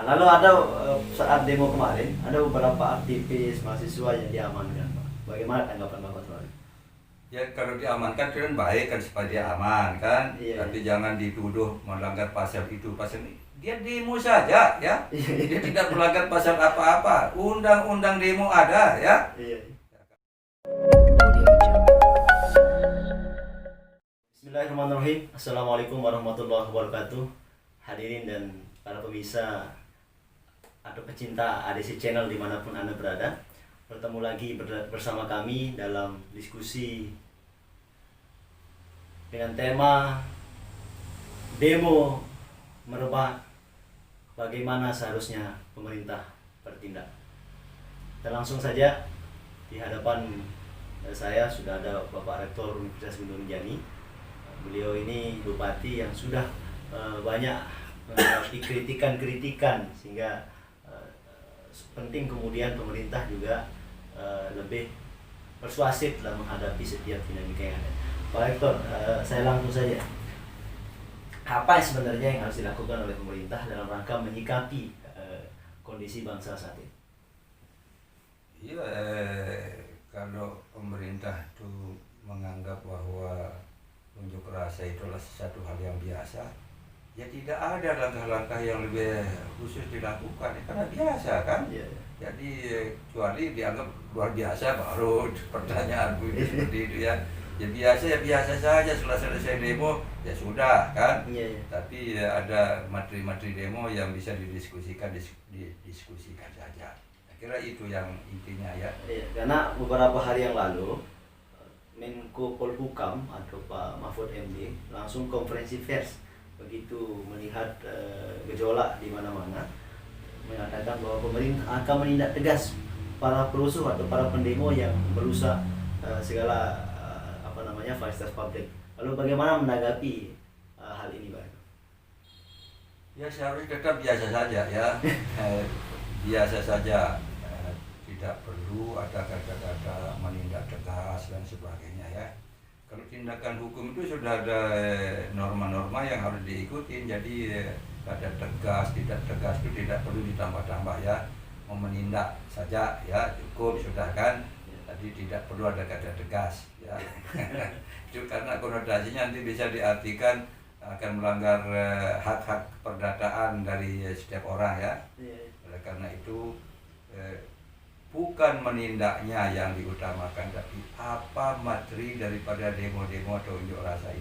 Lalu ada saat demo kemarin ada beberapa aktivis mahasiswa yang diamankan, Pak. Bagaimana tanggapan Bapak soal itu? Ya kalau diamankan itu kan baik kan supaya dia aman kan. Iya. Tapi jangan dituduh melanggar pasal itu. Pasal ini dia demo saja ya. Dia tidak melanggar pasal apa-apa. Undang-undang demo ada ya. Iya. Bismillahirrahmanirrahim. Assalamualaikum warahmatullahi wabarakatuh. Hadirin dan para pemirsa atau pecinta ADC Channel dimanapun Anda berada, bertemu lagi bersama kami dalam diskusi dengan tema demo merebak, bagaimana seharusnya pemerintah bertindak. Dan langsung saja di hadapan saya sudah ada Bapak Rektor Universitas Gunung Rinjani. Beliau ini bupati yang sudah banyak menghadapi kritikan-kritikan, sehingga penting kemudian pemerintah juga lebih persuasif dalam menghadapi setiap dinamika yang ada. Pak Rektor, saya langsung saja. Apa yang sebenarnya yang harus dilakukan oleh pemerintah dalam rangka menyikapi kondisi bangsa saat ini? Iya, kalau pemerintah itu menganggap bahwa unjuk rasa itulah sesuatu hal yang biasa, ya tidak ada langkah-langkah yang lebih khusus dilakukan, karena biasa kan. Yeah. Jadi kecuali dianggap luar biasa baru pertanyaan seperti itu ya. Ya biasa saja, setelah selesai demo ya sudah kan. Yeah. Tapi ada materi-materi demo yang bisa didiskusikan saja. Saya kira itu yang intinya ya. Iya, karena beberapa hari yang lalu Menko Polhukam atau Pak Mahfud MD langsung konferensi pers begitu melihat gejolak di mana-mana, mengatakan bahwa pemerintah akan menindak tegas para perusuh atau para pendemo yang merusak segala fasilitas publik. Lalu bagaimana menanggapi hal ini, Pak? Ya seharusnya tetap biasa saja ya. Biasa saja, tidak perlu ada kata-kata menindak tegas dan sebagainya ya. Kalau tindakan hukum itu sudah ada norma-norma yang harus diikuti, jadi kata tegas, tidak tegas itu tidak perlu ditambah-tambah ya. Mau menindak saja ya cukup sudah kan. Tadi tidak perlu ada kata tegas ya. Itu karena konotasinya nanti bisa diartikan akan melanggar hak-hak perdataan dari setiap orang ya. Oleh karena itu bukan menindaknya yang diutamakan, tapi apa materi daripada demo-demo atau unjuk rasa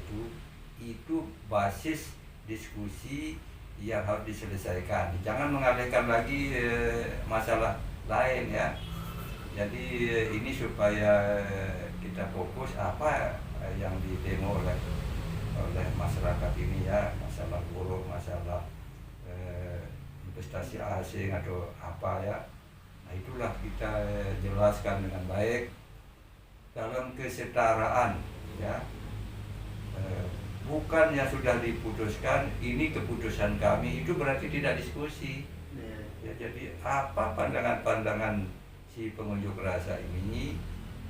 itu basis diskusi yang harus diselesaikan. Jangan mengalihkan lagi masalah lain ya. Jadi ini supaya kita fokus apa yang didemo oleh masyarakat ini ya, masalah buruh, masalah investasi asing atau apa ya. Nah itulah kita jelaskan dengan baik dalam kesetaraan ya. Bukan yang sudah diputuskan ini keputusan kami, itu berarti tidak diskusi ya. Jadi apa pandangan-pandangan si pengunjuk rasa ini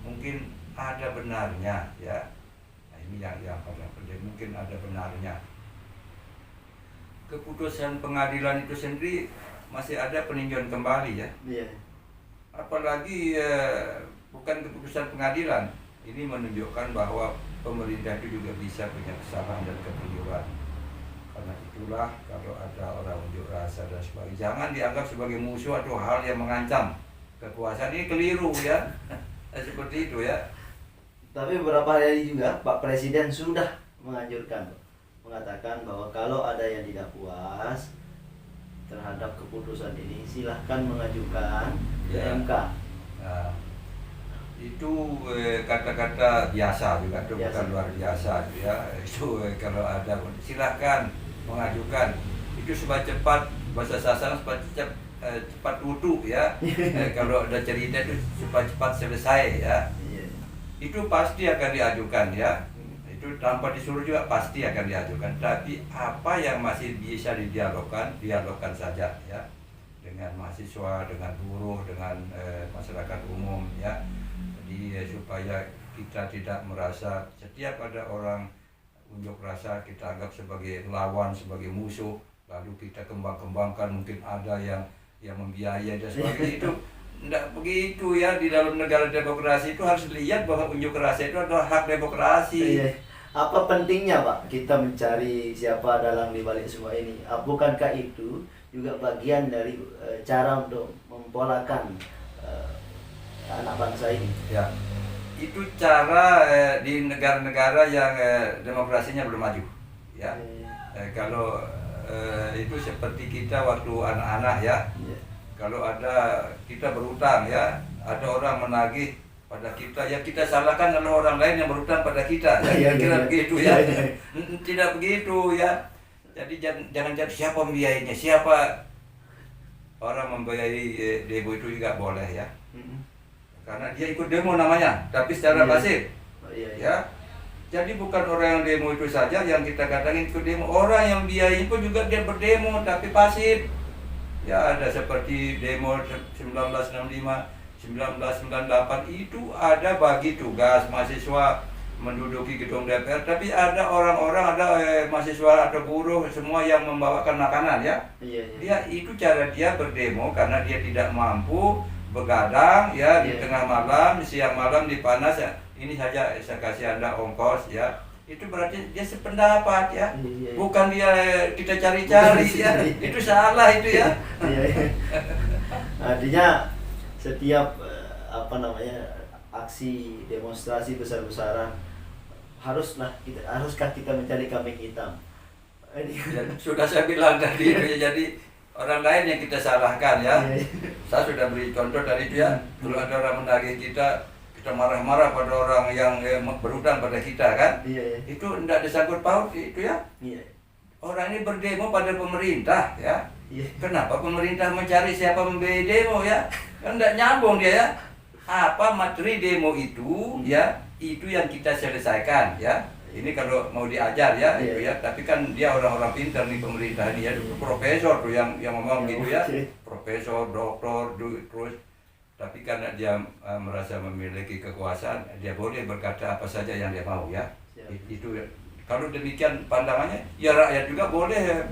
mungkin ada benarnya ya. Nah ini yang paling penting, mungkin ada benarnya. Keputusan pengadilan itu sendiri masih ada peninjauan kembali ya. Iya. Apalagi bukan keputusan pengadilan, ini menunjukkan bahwa pemerintah itu juga bisa punya kesalahan dan kekeliruan. Karena itulah kalau ada orang unjuk rasa dan sebagainya, jangan dianggap sebagai musuh atau hal yang mengancam kekuasaan. Ini keliru ya. Seperti itu ya. Tapi beberapa hari juga Pak Presiden sudah menganjurkan, mengatakan bahwa kalau ada yang tidak puas terhadap keputusan ini, silahkan mengajukan ke Ya. MK. Nah, itu kata-kata biasa juga, itu Biasa. bukan luar biasa ya. Itu kalau ada silahkan mengajukan. Itu cepat, bahasa sasaran cepat tutup ya. Kalau ada cerita itu cepat selesai ya. Iya. Itu pasti akan diajukan ya. Itu tanpa disuruh juga pasti akan diajukan. Tapi apa yang masih bisa dialogkan saja ya, dengan mahasiswa, dengan buruh, dengan masyarakat umum ya. Jadi supaya kita tidak merasa setiap ada orang unjuk rasa kita anggap sebagai lawan, sebagai musuh, lalu kita kembangkan, mungkin ada yang membiayai dan sebagainya. Itu tidak begitu ya. Di dalam negara demokrasi itu harus lihat bahwa unjuk rasa itu adalah hak demokrasi. Iya. Apa pentingnya Pak kita mencari siapa dalang di balik semua ini? Bukankah itu juga bagian dari cara untuk mempolakan anak bangsa ini? Ya, itu cara di negara-negara yang demokrasinya belum maju. Ya, kalau itu seperti kita waktu anak-anak ya. Kalau ada kita berutang ya, ada orang menagih pada kita, ya kita salahkan adalah orang lain yang berutang pada kita. Ya, kira begitu ya. Tidak begitu ya. Jadi jangan jadi siapa membiayainya, siapa orang membiayai demo itu juga boleh ya. Karena dia ikut demo namanya, tapi secara pasif. Ya. Jadi bukan orang yang demo itu saja yang kita katakan ikut demo, orang yang biayai pun juga dia berdemo tapi pasif. Ya, ada seperti demo 1965, 1998 itu ada bagi tugas mahasiswa menduduki gedung DPR, tapi ada orang-orang, ada mahasiswa atau buruh semua yang membawakan makanan ya. Dia itu cara dia berdemo karena dia tidak mampu begadang ya di tengah malam, siang malam di panas ya. Ini saja saya kasih Anda ongkos ya. Itu berarti dia sependapat ya. Bukan dia kita cari-cari ya. Itu salah itu ya. Artinya setiap aksi demonstrasi besar-besaran haruskah kita mencari kambing hitam? Ya, sudah saya bilang tadi itu ya, jadi orang lain yang kita salahkan ya. Saya sudah beri contoh tadi itu ya. Kalau ada orang menagih kita marah-marah pada orang yang berutang pada kita kan. Itu tidak disangkut paut itu ya. Orang ini berdemo pada pemerintah ya. Kenapa pemerintah mencari siapa membiayai demo ya? Kan tidak nyambung dia ya. Apa materi demo itu ya, itu yang kita selesaikan ya. Ini kalau mau diajar ya, itu ya. Tapi kan dia orang-orang pintar nih pemerintah ini ya, profesor tuh yang ngomong gitu ya. Profesor, doktor, terus. Tapi karena dia merasa memiliki kekuasaan, dia boleh berkata apa saja yang dia mau ya. Itu ya. Kalau demikian pandangannya, ya rakyat juga boleh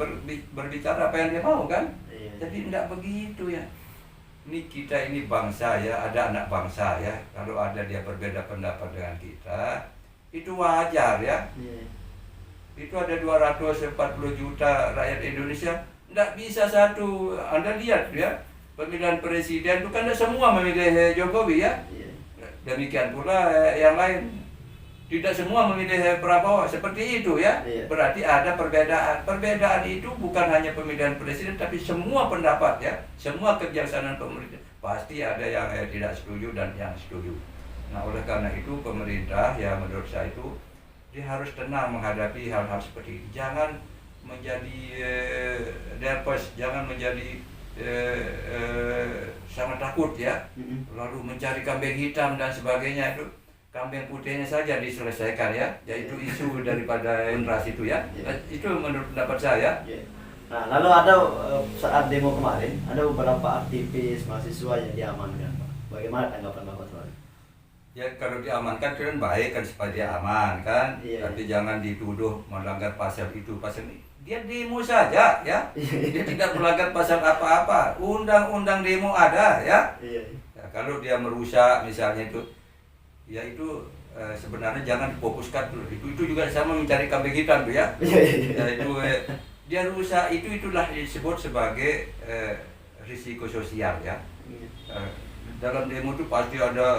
berbicara apa yang dia mau kan. Jadi tidak begitu ya. Ini kita ini bangsa ya, ada anak bangsa ya. Kalau ada dia berbeda pendapat dengan kita, itu wajar ya. Itu ada 240 juta rakyat Indonesia, tidak bisa satu. Anda lihat ya, pemilihan presiden itu kan semua memilih Jokowi ya. Demikian pula yang lain. Tidak semua memilih Prabowo, seperti itu ya. Berarti ada perbedaan. Perbedaan itu bukan hanya pemilihan presiden, tapi semua pendapat ya, semua kebijaksanaan pemerintah. Pasti ada yang tidak setuju dan yang setuju. Nah, oleh karena itu pemerintah ya menurut saya itu dia harus tenang menghadapi hal-hal seperti ini. Jangan menjadi nervous, jangan menjadi sangat takut ya. Lalu mencari kambing hitam dan sebagainya itu. Kambing putihnya saja diselesaikan ya, yaitu isu daripada generasi itu ya. Itu menurut pendapat saya. Nah, lalu ada saat demo kemarin ada beberapa aktivis mahasiswa yang diamankan, Pak. Bagaimana tanggapan Bapak soal itu? Ya kalau diamankan itu kan baik kan supaya dia aman kan. Tapi jangan dituduh melanggar pasal itu pasal ini. Dia demo saja ya. Dia tidak melanggar pasal apa-apa. Undang-undang demo ada ya. Ya kalau dia merusak misalnya itu, ya itu sebenarnya jangan difokuskan dulu. Itu juga sama mencari kambing hitam tuh ya. Ya itu dia rusak itulah disebut sebagai risiko sosial ya. Dalam demo itu pasti ada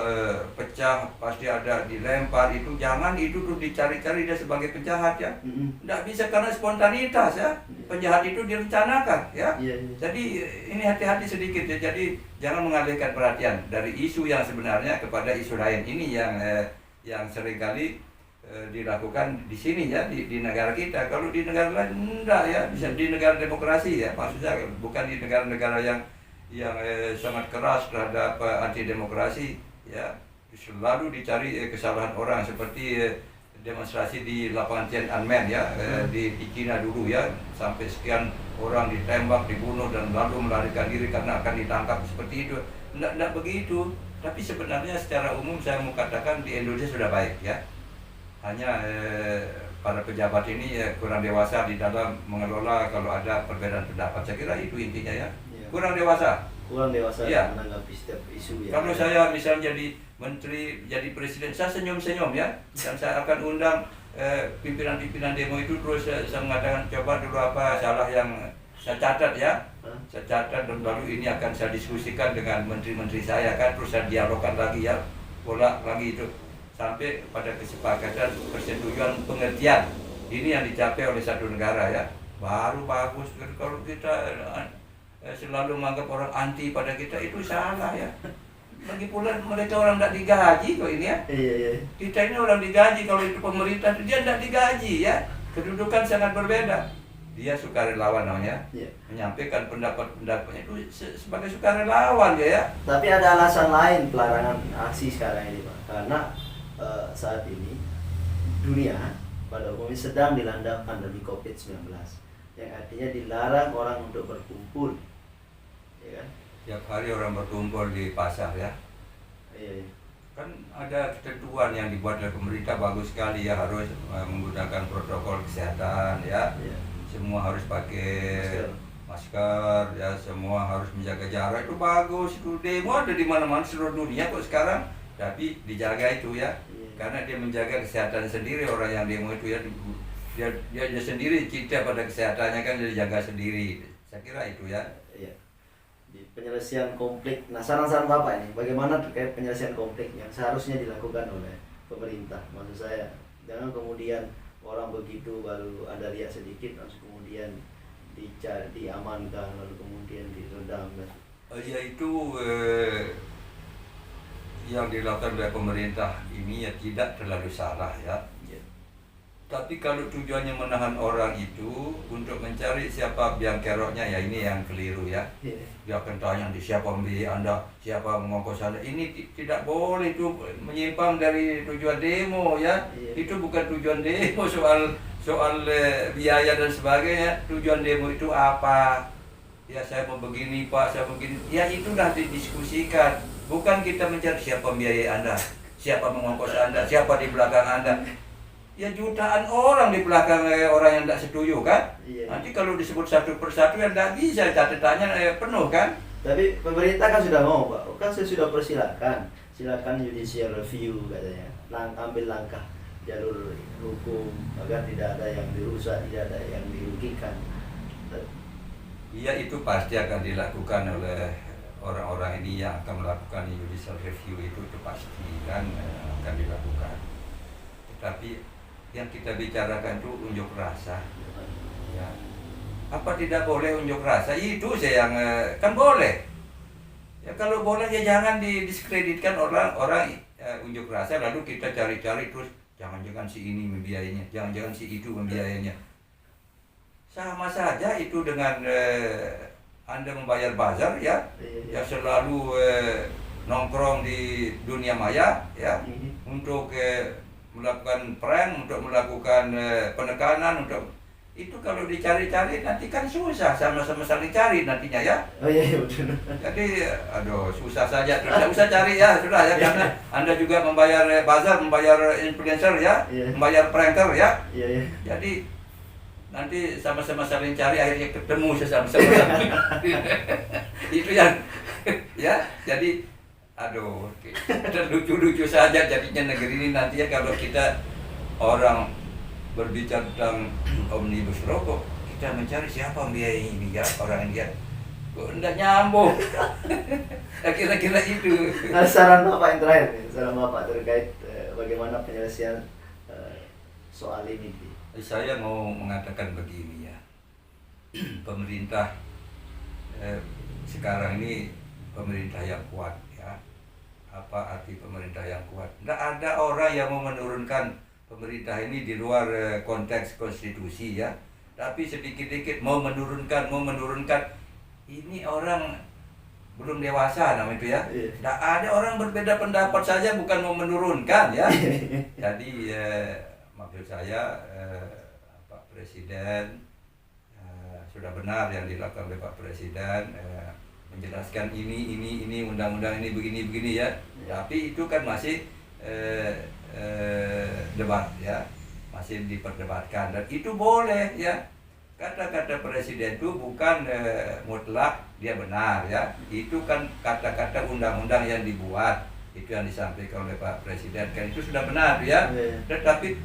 pecah, pasti ada dilempar, itu jangan itu tuh dicari-cari dia sebagai penjahat ya. Tidak bisa karena spontanitas ya. Penjahat itu direncanakan ya. Jadi ini hati-hati sedikit ya. Jadi jangan mengalihkan perhatian dari isu yang sebenarnya kepada isu lain. Ini yang seringkali dilakukan di sini ya, di negara kita. Kalau di negara lain enggak ya, bisa di negara demokrasi ya. Maksudnya bukan di negara-negara yang sangat keras terhadap anti demokrasi ya. Selalu dicari kesalahan orang seperti demonstrasi di lapangan Tiananmen ya, di Cina dulu ya, sampai sekian orang ditembak, dibunuh dan lalu melarikan diri karena akan ditangkap seperti itu. Tidak begitu. Tapi sebenarnya secara umum saya mau katakan di Indonesia sudah baik ya. Hanya para pejabat ini kurang dewasa di dalam mengelola kalau ada perbedaan pendapat. Saya kira itu intinya ya. Iya. Kurang dewasa. Kurang dewasa Iya. menanggapi setiap isu ya. Kalau saya misalnya jadi menteri, jadi presiden, saya senyum-senyum ya. Dan saya akan undang pimpinan-pimpinan demo itu, terus saya mengatakan coba dulu apa salah yang saya catat ya. Saya catat dan lalu ini akan saya diskusikan dengan menteri-menteri saya kan, terus saya dialogkan lagi ya, pola lagi itu sampai pada kesepakatan persetujuan pengertian ini yang dicapai oleh satu negara ya, baru bagus. Kalau kita selalu menganggap orang anti pada kita itu salah ya. Lagi pula mereka orang tidak digaji kok ini ya. Iya, iya. Kita ini orang digaji, kalau itu pemerintah dia tidak digaji ya. Kedudukan sangat berbeda. Dia sukarelawan namanya, Iya. menyampaikan pendapat-pendapatnya itu sebagai sukarelawan ya. Tapi ada alasan lain pelarangan aksi sekarang ini, Pak. Karena saat ini dunia pada umumnya sedang dilanda pandemi COVID-19, yang artinya dilarang orang untuk berkumpul, ya kan? Tiap hari orang berkumpul di pasar ya. Iya, iya. Kan ada ketentuan yang dibuat oleh pemerintah, bagus sekali ya, harus menggunakan protokol kesehatan ya. Iya. Semua harus pakai Masker. masker ya, semua harus menjaga jarak, itu bagus. Itu demo ada di mana-mana seluruh dunia kok sekarang, tapi dijaga itu ya. Iya. Karena dia menjaga kesehatan sendiri, orang yang demo itu ya, dia sendiri cinta pada kesehatannya kan, dia jaga sendiri. Saya kira itu ya. Iya. Di penyelesaian konflik. Nah, saran-saran Bapak ini bagaimana terkait penyelesaian konflik yang seharusnya dilakukan oleh pemerintah? Maksud saya, jangan kemudian orang begitu baru ada riak sedikit langsung kemudian diamankan lalu kemudian diredam. Yaitu yang dilakukan oleh pemerintah ini ya tidak terlalu salah ya. Tapi kalau tujuannya menahan orang itu untuk mencari siapa biang keroknya, ya ini yang keliru ya. Dia akan tanya di siapa membiayai Anda, siapa mengongkos Anda. Ini tidak boleh, itu menyimpang dari tujuan demo ya. Itu bukan tujuan demo soal biaya dan sebagainya. Tujuan demo itu apa? Ya saya mau begini Pak, saya begini. Ya itu sudah didiskusikan. Bukan kita mencari siapa membiayai Anda, siapa mengongkos Anda, siapa di belakang Anda. Ya jutaan orang di belakang orang yang tidak setuju kan. Nanti kalau disebut satu persatu yang tidak bisa, catatannya penuh kan. Tapi pemerintah kan sudah mau Pak, kan saya sudah silakan judicial review katanya, ambil langkah jalur hukum agar tidak ada yang dirusak, tidak ada yang dirugikan. Iya, itu pasti akan dilakukan oleh orang-orang ini yang akan melakukan judicial review, itu pasti kan akan dilakukan. Tetapi yang kita bicarakan itu unjuk rasa ya. Apa tidak boleh unjuk rasa? Itu saya yang kan boleh ya. Kalau boleh ya jangan didiskreditkan orang unjuk rasa lalu kita cari-cari terus jangan-jangan si ini membiayainya, jangan-jangan si itu membiayainya. Sama saja itu dengan Anda membayar bazar ya, ya selalu nongkrong di dunia maya ya, untuk melakukan prank, untuk melakukan penekanan, untuk itu kalau dicari-cari nanti kan susah, sama-sama saling cari nantinya ya. Oh iya betul. Jadi aduh susah saja, tidak usah cari ya, sudah ya, karena Anda juga membayar buzzer, membayar influencer ya, membayar pranker ya. Iya. Jadi nanti sama-sama saling cari, akhirnya ketemu sama-sama. Itu yang ya, jadi aduh, lucu-lucu saja jadinya negeri ini nanti ya kalau kita orang berbicara tentang omnibus law kok kita mencari siapa membiayai ini ya, orang ini ya, kok tidak nyambung. Kira-kira itu. Nah, saran Bapak yang terakhir nih, saran Bapak terkait bagaimana penyelesaian soal ini. Saya mau mengatakan begini ya, pemerintah sekarang ini pemerintah yang kuat ya. Apa arti pemerintah yang kuat? Tidak ada orang yang mau menurunkan pemerintah ini di luar konteks konstitusi ya. Tapi sedikit-sedikit mau menurunkan. Ini orang belum dewasa namanya itu ya. Tidak ada orang berbeda pendapat saja bukan mau menurunkan ya. Jadi maksud saya Pak Presiden sudah benar yang dilakukan oleh Pak Presiden, menjelaskan ini undang-undang ini begini ya. Tapi itu kan masih debat ya. masih diperdebatkan dan itu boleh ya. Kata-kata presiden itu bukan mutlak dia benar ya. Itu kan kata-kata undang-undang yang dibuat, itu yang disampaikan oleh Pak Presiden kan itu sudah benar ya. Tetapi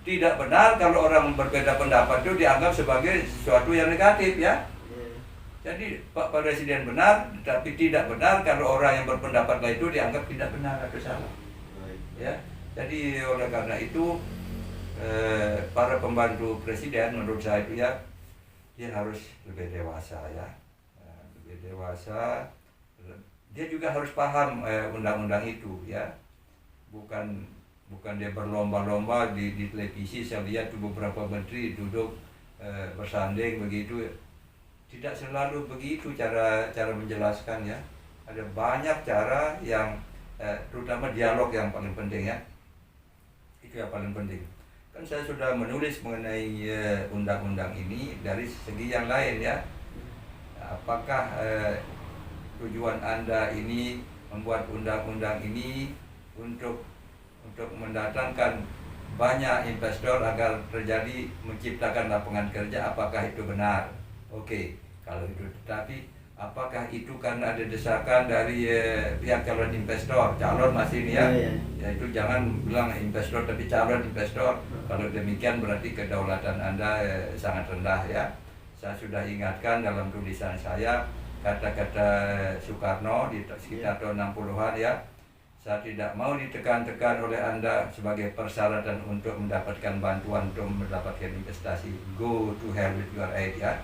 tidak benar kalau orang berbeda pendapat itu dianggap sebagai sesuatu yang negatif ya. Jadi Pak Presiden benar, tapi tidak benar kalau orang yang berpendapat lain itu dianggap tidak benar atau salah. Ya, jadi oleh karena itu para pembantu presiden menurut saya itu ya dia harus lebih dewasa ya, lebih dewasa. Dia juga harus paham undang-undang itu ya, bukan dia berlomba-lomba di televisi. Saya lihat tuh beberapa menteri duduk bersanding begitu. Tidak selalu begitu cara menjelaskan ya. Ada banyak cara yang terutama dialog yang paling penting ya. Itu yang paling penting. Kan saya sudah menulis mengenai undang-undang ini dari segi yang lain ya. Apakah tujuan Anda ini membuat undang-undang ini untuk mendatangkan banyak investor agar terjadi menciptakan lapangan kerja, apakah itu benar? Oke, kalau itu, tetapi apakah itu karena ada desakan dari pihak calon investor, calon masih ini ya, ya itu jangan bilang investor tapi calon investor. Kalau demikian berarti kedaulatan Anda sangat rendah ya. Saya sudah ingatkan dalam tulisan saya kata-kata Soekarno di sekitar tahun 60-an ya. Saya tidak mau ditekan-tekan oleh Anda sebagai persyaratan untuk mendapatkan bantuan untuk mendapatkan investasi. Go to hell with your aid ya.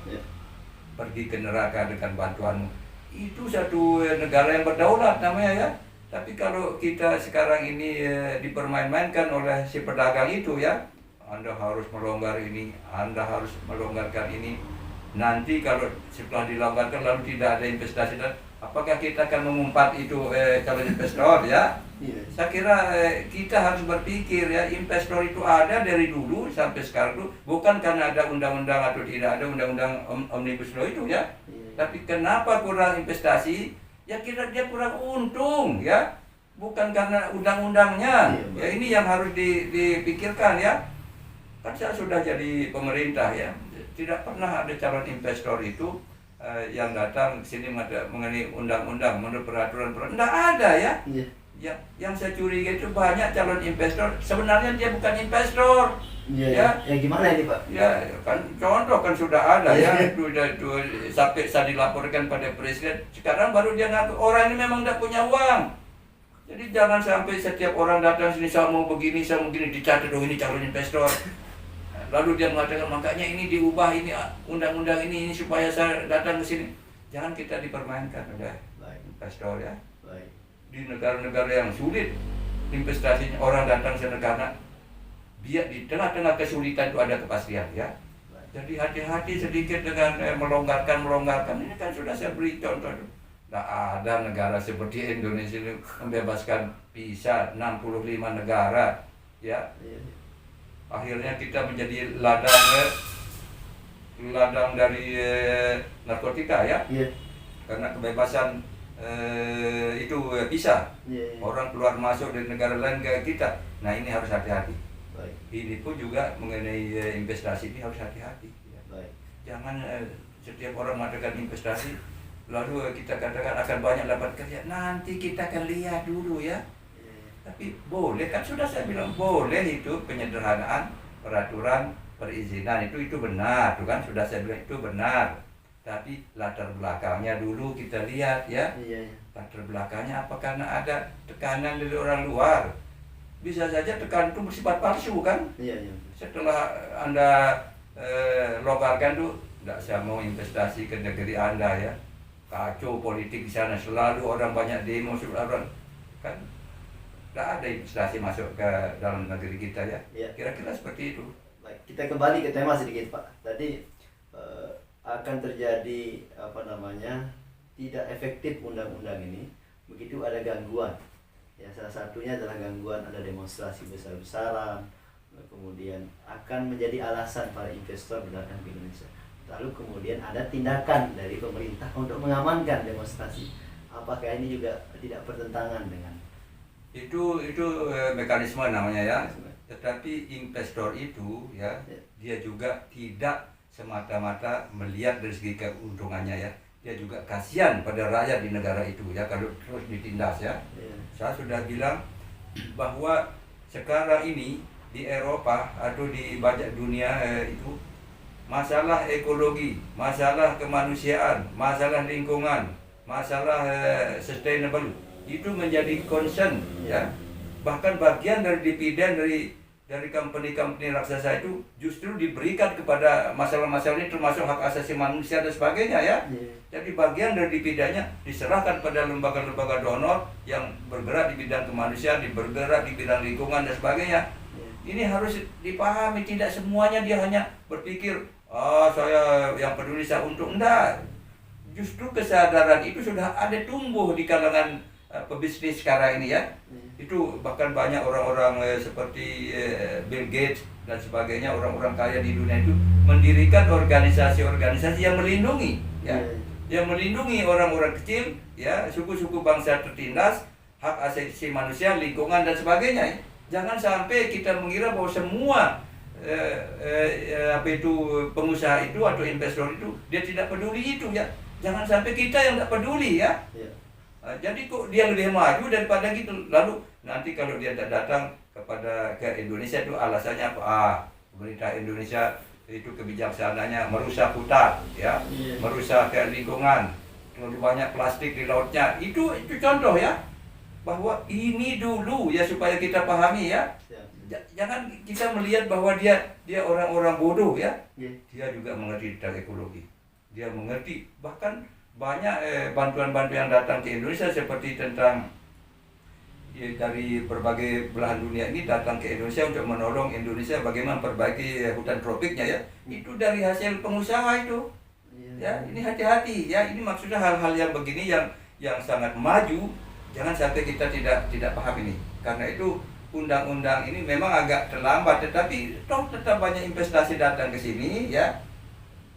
Pergi ke neraka dengan bantuanmu. Itu satu negara yang berdaulat namanya ya. Tapi kalau kita sekarang ini dipermain-mainkan oleh si pedagang itu ya, Anda harus melonggar ini, Anda harus melonggarkan ini. Nanti kalau setelah dilonggarkan lalu tidak ada investasi, apakah kita akan mengumpat itu calon investor ya? Saya kira kita harus berpikir ya, investor itu ada dari dulu sampai sekarang itu bukan karena ada undang-undang atau tidak ada undang-undang omnibus law itu ya. Tapi kenapa kurang investasi? Ya kira dia kurang untung ya, bukan karena undang-undangnya. Ya ini yang harus dipikirkan ya. Kan saya sudah jadi pemerintah ya, tidak pernah ada calon investor itu yang datang ke sini mengenai undang-undang, menurut peraturan tidak ada ya. Yang saya curiga itu banyak calon investor sebenarnya dia bukan investor. Ya gimana ini Pak? Ya kan contoh kan sudah ada ya, sampai saya dilaporkan pada presiden. Sekarang baru dia ngaku orang ini memang tidak punya uang. Jadi jangan sampai setiap orang datang sini saya mau begini, saya mau begini, dicatat dong ini calon investor. Lalu dia mengatakan makanya ini diubah ini undang-undang ini supaya saya datang ke sini. Jangan kita dipermainkan oleh investor ya. Di negara-negara yang sulit investasinya, orang datang ke negara, biar di tengah-tengah kesulitan itu ada kepastian ya. Jadi hati-hati sedikit dengan melonggarkan. Ini kan sudah saya beri contoh. Tidak ada negara seperti Indonesia ini membebaskan visa 65 negara ya. Akhirnya kita menjadi ladang dari narkotika ya. Karena kebebasan itu visa. Orang keluar masuk dari negara lain ke kita. Nah ini harus hati-hati. Ini pun juga mengenai investasi ini harus hati-hati. Jangan setiap orang mengatakan investasi lalu kita katakan akan banyak dapat kerja. Nanti kita akan lihat dulu ya. Tapi boleh kan sudah saya bilang boleh itu penyederhanaan peraturan perizinan itu benar tuh kan sudah saya bilang itu benar. Tapi latar belakangnya dulu kita lihat ya. Latar belakangnya apa karena ada tekanan dari orang luar. Bisa saja tekanan itu bersifat palsu kan. Setelah Anda longgarkan tuh tidak saya mau investasi ke negeri Anda ya. Kacau politik di sana selalu orang banyak demo orang kan. Tidak ada investasi masuk ke dalam negeri kita ya. Kira-kira seperti itu. Baik, kita kembali ke tema sedikit Pak. Tadi akan terjadi tidak efektif undang-undang ini begitu ada gangguan. Ya salah satunya adalah gangguan ada demonstrasi besar-besaran, kemudian akan menjadi alasan para investor datang ke Indonesia. Lalu kemudian ada tindakan dari pemerintah untuk mengamankan demonstrasi. Apakah ini juga tidak bertentangan dengan itu mekanisme namanya ya. Tetapi investor itu ya, Ya. dia juga tidak semata-mata melihat dari segi keuntungannya ya. Dia juga kasihan pada rakyat di negara itu ya kalau terus ditindas ya. Ya. Saya sudah bilang bahwa sekarang ini di Eropa atau di banyak dunia itu masalah ekologi, masalah kemanusiaan, masalah lingkungan, masalah sustainable itu menjadi concern ya. Bahkan bagian dari dividen dari company-company raksasa itu justru diberikan kepada masalah-masalah ini, termasuk hak asasi manusia dan sebagainya ya. Jadi bagian dari dividennya diserahkan pada lembaga-lembaga donor yang bergerak di bidang kemanusiaan, bergerak di bidang lingkungan dan sebagainya. Ini harus dipahami, tidak semuanya dia hanya berpikir, saya yang peduli saya untung. Enggak. Justru kesadaran itu sudah ada tumbuh di kalangan pebisnis sekarang ini ya. Itu bahkan banyak orang-orang seperti Bill Gates dan sebagainya, orang-orang kaya di dunia itu mendirikan organisasi-organisasi yang melindungi ya. Yang melindungi orang-orang kecil ya, suku-suku bangsa tertindas, hak asasi manusia, lingkungan dan sebagainya ya. Jangan sampai kita mengira bahwa semua pengusaha itu atau investor itu dia tidak peduli itu ya. Jangan sampai kita yang tidak peduli ya. Jadi kok dia lebih maju daripada gitu. Lalu nanti kalau dia datang ke Indonesia itu alasannya apa? Pemerintah Indonesia itu kebijaksanaannya merusak hutan ya, merusak lingkungan, terlalu banyak plastik di lautnya. Itu contoh ya, bahwa ini dulu ya supaya kita pahami ya. Jangan kita melihat bahwa dia orang-orang bodoh ya. Dia juga mengerti tentang ekologi. Dia mengerti, bahkan banyak bantuan-bantuan yang datang ke Indonesia seperti tentang ya, dari berbagai belahan dunia ini datang ke Indonesia untuk menolong Indonesia bagaimana memperbaiki hutan tropiknya ya. Itu dari hasil pengusaha itu. Ya, ini hati-hati ya. Ini maksudnya hal-hal yang begini yang sangat maju. Jangan sampai kita tidak paham ini. Karena itu undang-undang ini memang agak terlambat, tetapi toh tetap banyak investasi datang ke sini ya.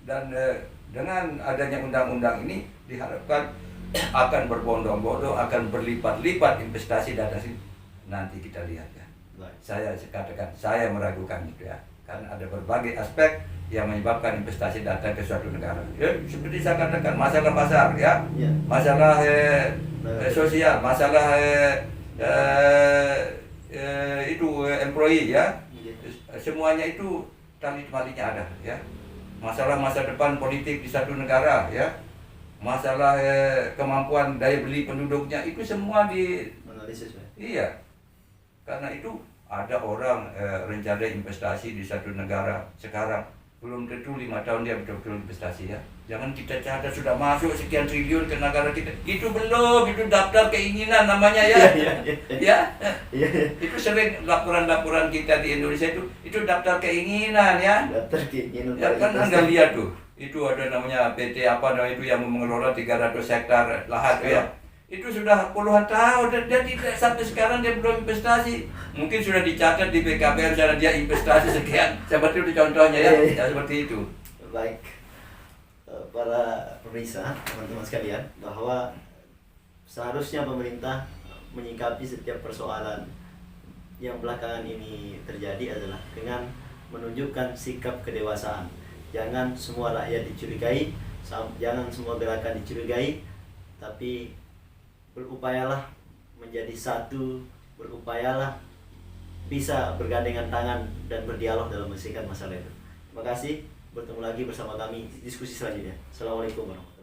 Dan dengan adanya undang-undang ini diharapkan akan berbondong-bondong, akan berlipat-lipat investasi datang sini. Nanti kita lihat ya. Saya katakan, saya meragukan itu ya. Karena ada berbagai aspek yang menyebabkan investasi datang ke suatu negara. Ya, seperti saya katakan, masalah pasar ya, masalah sosial, masalah employee ya. Semuanya itu tali temalinya ada ya. Masalah masa depan politik di satu negara ya, masalah kemampuan daya beli penduduknya itu semua analisis ya. Iya, karena itu ada orang rencana investasi di satu negara sekarang belum tentu 5 tahun dia betul-betul investasi ya. Jangan kita catat sudah masuk sekian triliun ke negara kita, itu belum, itu daftar keinginan namanya ya. Ya, itu sering laporan-laporan kita di Indonesia itu daftar keinginan ya. Daftar keinginan. Ya kan Anda lihat tuh, itu ada namanya PT apa namanya itu yang mengelola 300 hektar lahan ya. Itu sudah puluhan tahun dan dia tidak, sampai sekarang dia belum investasi. Mungkin sudah dicatat di BKPM misalnya dia investasi sekian. Seperti itu contohnya ya, ya seperti itu. Baik, para pemirsa, teman-teman sekalian, bahwa seharusnya pemerintah menyikapi setiap persoalan yang belakangan ini terjadi adalah dengan menunjukkan sikap kedewasaan. Jangan semua rakyat dicurigai, jangan semua gerakan dicurigai, tapi berupayalah menjadi satu, berupayalah bisa bergandengan tangan dan berdialog dalam menyelesaikan masalah itu. Terima kasih, bertemu lagi bersama kami di diskusi selanjutnya. Assalamualaikum warahmatullahi wabarakatuh.